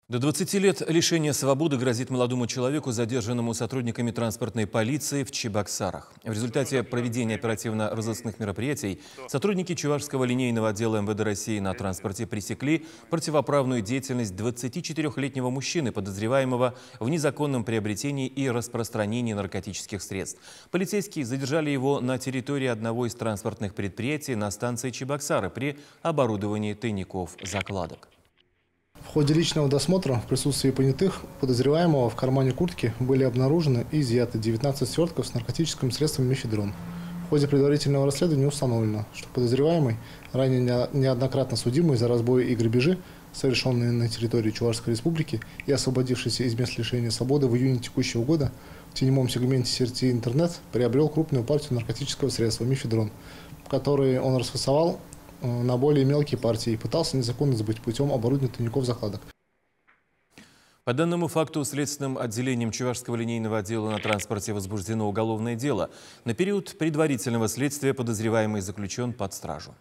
До 20 лет лишения свободы грозит молодому человеку, задержанному сотрудниками транспортной полиции в Чебоксарах. В результате проведения оперативно-розыскных мероприятий сотрудники Чувашского линейного отдела МВД России на транспорте пресекли противоправную деятельность 24-летнего мужчины, подозреваемого в незаконном приобретении и распространении наркотических средств. Полицейские задержали его на территории одного из транспортных предприятий на станции Чебоксары при оборудовании тайников-закладок. В ходе личного досмотра в присутствии понятых подозреваемого в кармане куртки были обнаружены и изъяты 19 свертков с наркотическим средством мефедрон. В ходе предварительного расследования установлено, что подозреваемый, ранее неоднократно судимый за разбои и грабежи, совершенные на территории Чувашской республики и освободившийся из мест лишения свободы в июне текущего года, в теневом сегменте сети интернет приобрел крупную партию наркотического средства мефедрон, который он расфасовал на более мелкие партии и пытался незаконно сбыть путем оборудования тайников-закладок. По данному факту следственным отделением Чувашского линейного отдела на транспорте возбуждено уголовное дело. На период предварительного следствия подозреваемый заключен под стражу.